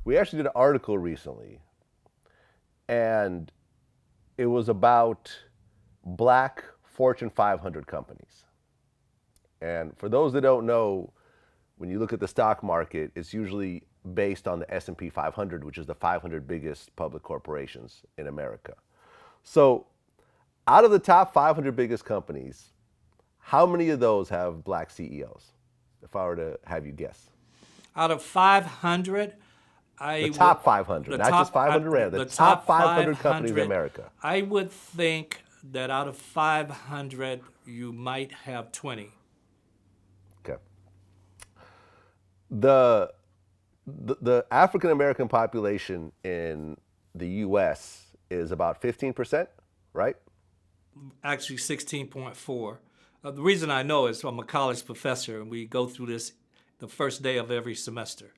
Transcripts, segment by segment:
We actually did an article recently, and it was about black Fortune 500 companies. And for those that don't know, when you look at the stock market, it's usually based on the S&P 500, which is the 500 biggest public corporations in America. So out of the top 500 biggest companies, how many of those have black CEOs? If I were to have you guess. Out of 500, The I would top 500, the not just top 500 random, the the top top 500 companies in 500. America. I would think that out of 500, you might have 20. Okay. The the African American population in the U.S. is about 15%, right? Actually 16.4. The reason I know is I'm a college professor and we go through this the first day of every semester.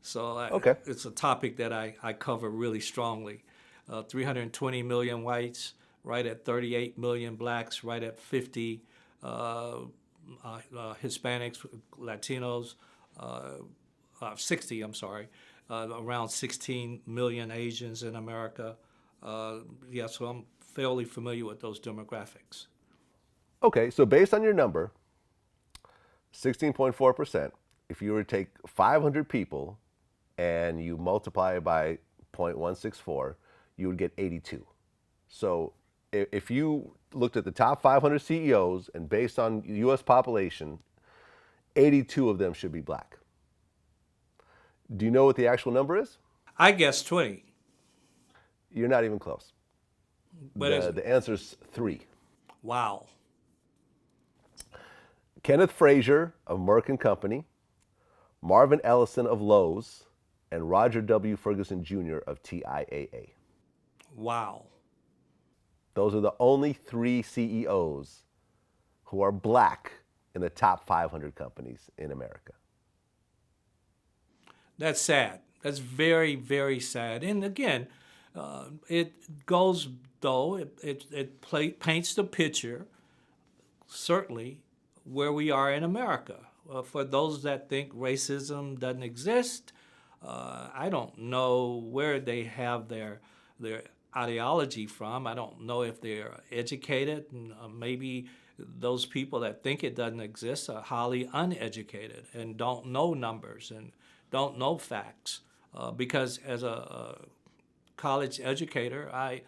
So Okay. it's a topic that I cover really strongly. 320 million whites, right at 38 million blacks, right at 50 Hispanics, Latinos, 60, I'm sorry, around 16 million Asians in America. Yeah, so I'm fairly familiar with those demographics. Okay, so based on your number, 16.4%, if you were to take 500 people and you multiply it by 0.164, you would get 82. So if you looked at the top 500 CEOs and based on US population, 82 of them should be black. Do you know what the actual number is? I guess 20. You're not even close. What is it? The answer is 3. Wow. Kenneth Frazier of Merck and Company, Marvin Ellison of Lowe's, and Roger W. Ferguson Jr. of TIAA. Wow. Those are the only 3 CEOs who are black in the top 500 companies in America. That's sad. That's very, very sad. And again, it goes, though, paints the picture, certainly, where we are in America. For those that think racism doesn't exist, I don't know where they have their ideology from. I don't know if they're educated, and maybe those people that think it doesn't exist are highly uneducated and don't know numbers and don't know facts. Because as a college educator, I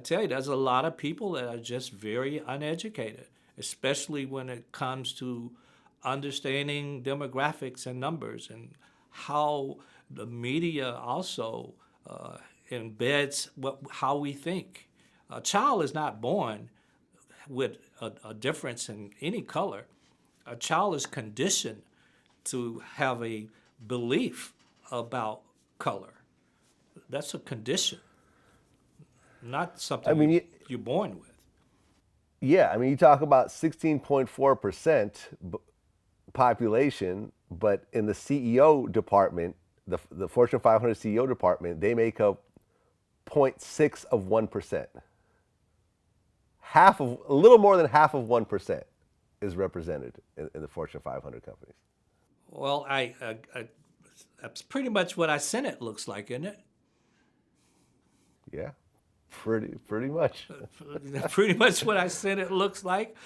tell you, there's a lot of people that are just very uneducated, especially when it comes to understanding demographics and numbers and how the media also embeds how we think. A child is not born with a difference in any color. A child is conditioned to have a belief about color. That's a condition, not I something mean, you're born with. yeah, I mean, you talk about 16.4% population, but in the CEO department, the Fortune 500 CEO department, they make up 0.6 of 1%. A little more than half of 1% is represented in the Fortune 500 companies. Well, that's pretty much what I Senate looks like, isn't it? Yeah, pretty much. Pretty much what I Senate looks like.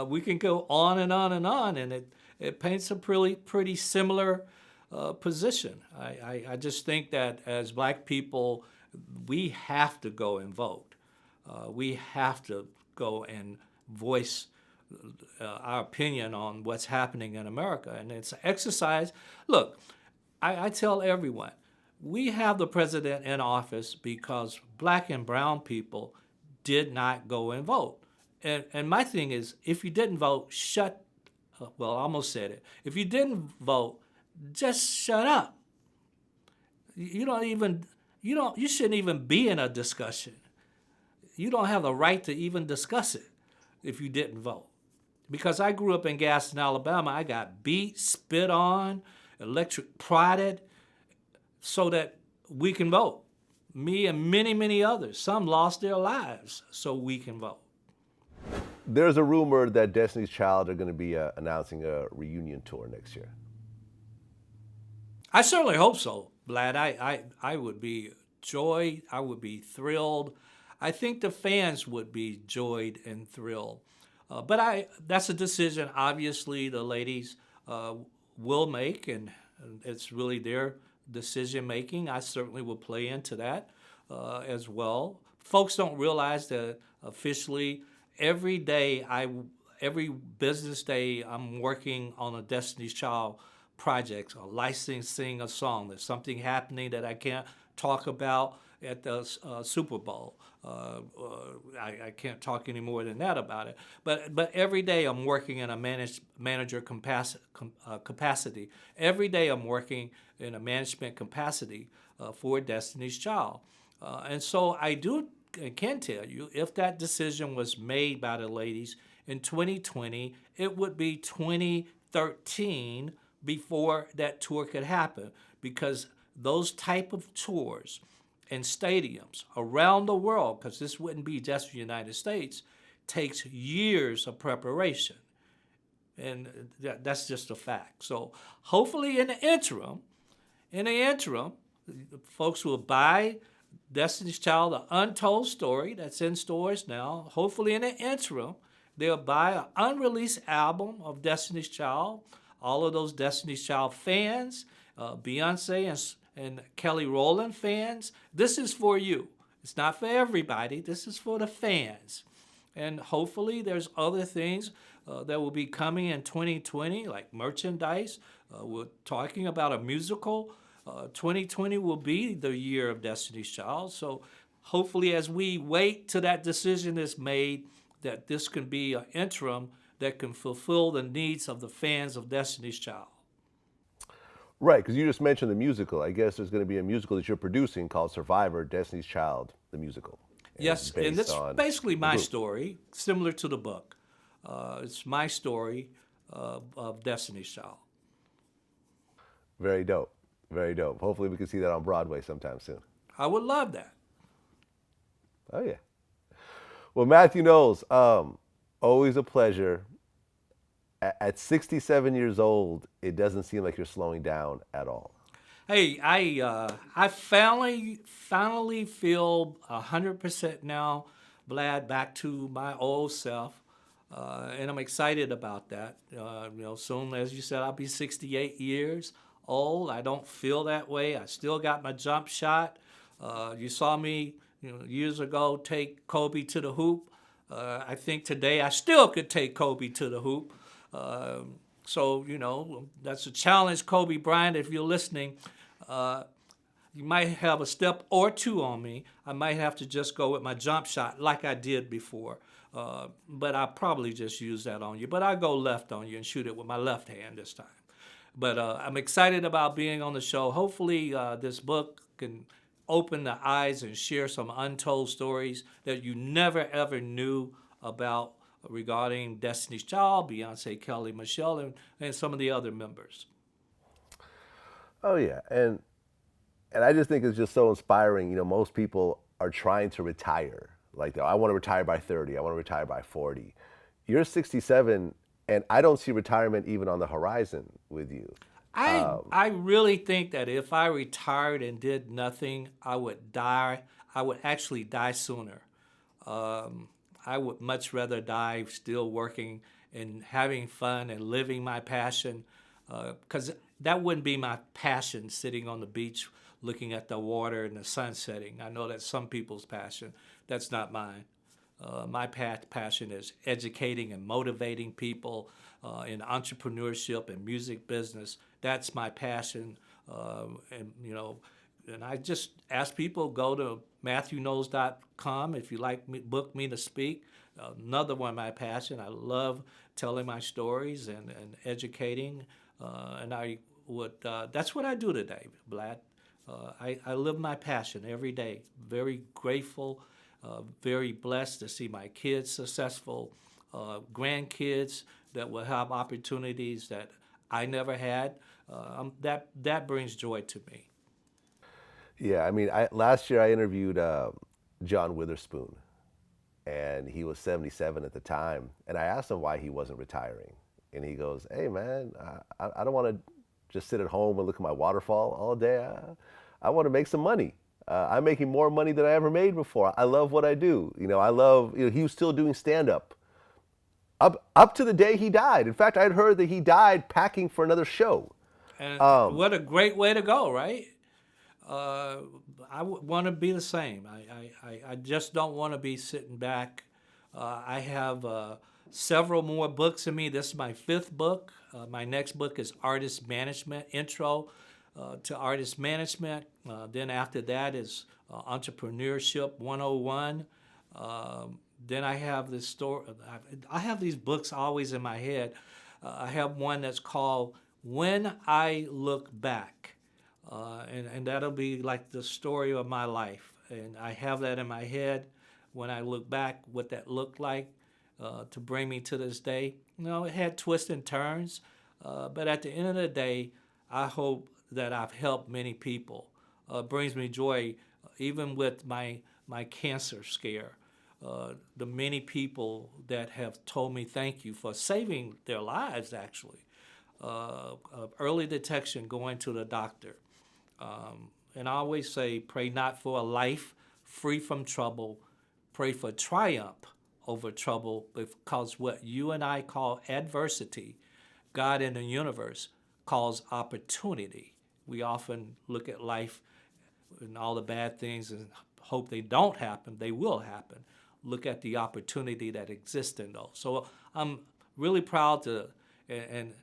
We can go on and on and on, and it paints a pretty similar position. I just think that as black people, we have to go and vote. We have to go and voice our opinion on what's happening in America. And it's an exercise. Look, I tell everyone, we have the president in office because black and brown people did not go and vote. And my thing is, if you didn't vote, well, I almost said it. If you didn't vote, just shut up. You shouldn't even be in a discussion. You don't have the right to even discuss it if you didn't vote. Because I grew up in Gaston, Alabama, I got beat, spit on, electric prodded, so that we can vote. Me and many, many others. Some lost their lives so we can vote. There's a rumor that Destiny's Child are going to be announcing a reunion tour next year. I certainly hope so, Vlad. I would be joy. I would be thrilled. I think the fans would be joyed and thrilled. But that's a decision, obviously, the ladies uh, will make, and it's really their decision making. I certainly will play into that as well. Folks don't realize that officially every day every business day I'm working on a Destiny's Child project or licensing a song. There's something happening that I can't talk about at the Super Bowl. I can't talk any more than that about it. But every day I'm working in a manager capacity. Every day I'm working in a management capacity for Destiny's Child. And so I can tell you, if that decision was made by the ladies in 2020, it would be 2013 before that tour could happen, because those type of tours and stadiums around the world, because this wouldn't be just the United States, takes years of preparation. And that's just a fact. So hopefully in the interim, folks will buy Destiny's Child, The Untold Story, that's in stores now. Hopefully in the interim, they'll buy an unreleased album of Destiny's Child. All of those Destiny's Child fans, Beyonce and Kelly Rowland fans, this is for you. It's not for everybody. This is for the fans. And hopefully there's other things that will be coming in 2020, like merchandise. We're talking about a musical. 2020 will be the year of Destiny's Child. So hopefully as we wait till that decision is made, that this can be an interim that can fulfill the needs of the fans of Destiny's Child. Right, because you just mentioned the musical. I guess there's going to be a musical that you're producing called Survivor, Destiny's Child, the musical. And it's Yes, and based it's on basically the my group. story, similar to the book. It's my story of Destiny's Child. Very dope. Very dope. Hopefully we can see that on Broadway sometime soon. I would love that. Oh, yeah. Well, Matthew Knowles, always a pleasure. At 67 years old, it doesn't seem like you're slowing down at all. Hey, I finally feel 100% now, Vlad, back to my old self, and I'm excited about that. Soon, as you said, I'll be 68 years old. I don't feel that way. I still got my jump shot. You saw me, years ago take Kobe to the hoop. I think today I still could take Kobe to the hoop. So, that's a challenge, Kobe Bryant, if you're listening. You might have a step or two on me. I might have to just go with my jump shot like I did before. But I'll probably just use that on you. But I'll go left on you and shoot it with my left hand this time. But I'm excited about being on the show. Hopefully, this book can open the eyes and share some untold stories that you never ever knew about regarding Destiny's Child, Beyonce, Kelly, Michelle, and some of the other members. Oh, yeah. And I just think it's just so inspiring. Most people are trying to retire. Like, I want to retire by 30. I want to retire by 40. You're 67, and I don't see retirement even on the horizon with you. I really think that if I retired and did nothing, I would die. I would actually die sooner. I would much rather die still working and having fun and living my passion, because that wouldn't be my passion, sitting on the beach looking at the water and the sun setting. I know that's some people's passion. That's not mine. My passion is educating and motivating people in entrepreneurship and music business. That's my passion, and I just ask people, go to MathewKnowles.com if you like me, book me to speak. Another one of my passion. I love telling my stories and educating, and I would. That's what I do today, Vlad. I live my passion every day. Very grateful, very blessed to see my kids successful, grandkids that will have opportunities that I never had. That brings joy to me. Yeah, I mean, last year I interviewed John Witherspoon, and he was 77 at the time. And I asked him why he wasn't retiring. And he goes, "Hey, man, I don't want to just sit at home and look at my waterfall all day. I want to make some money. I'm making more money than I ever made before. I love what I do. I love, he was still doing stand up up to the day he died. In fact, I'd heard that he died packing for another show. And what a great way to go, right? Uh, want to be the same. I just don't want to be sitting back. I have several more books in me. This is my fifth book. My next book is Artist Management, Intro to Artist Management. Then after that is Entrepreneurship 101. Then I have this story. I have these books always in my head. I have one that's called When I Look Back. And that'll be like the story of my life. And I have that in my head when I look back, what that looked like to bring me to this day. It had twists and turns, but at the end of the day, I hope that I've helped many people. It brings me joy, even with my cancer scare. The many people that have told me thank you for saving their lives, actually. Early detection, going to the doctor. And I always say, pray not for a life free from trouble, pray for triumph over trouble, because what you and I call adversity, God in the universe calls opportunity. We often look at life and all the bad things and hope they don't happen. They will happen. Look at the opportunity that exists in those. So I'm really proud to, and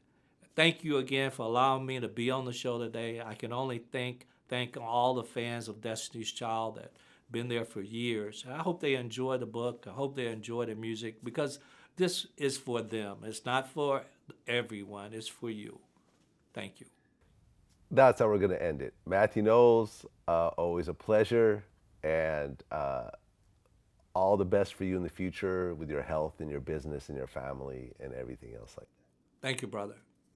thank you again for allowing me to be on the show today. I can only thank all the fans of Destiny's Child that been there for years. I hope they enjoy the book. I hope they enjoy the music, because this is for them. It's not for everyone. It's for you. Thank you. That's how we're going to end it. Mathew Knowles, always a pleasure, and all the best for you in the future with your health and your business and your family and everything else like that. Thank you, brother.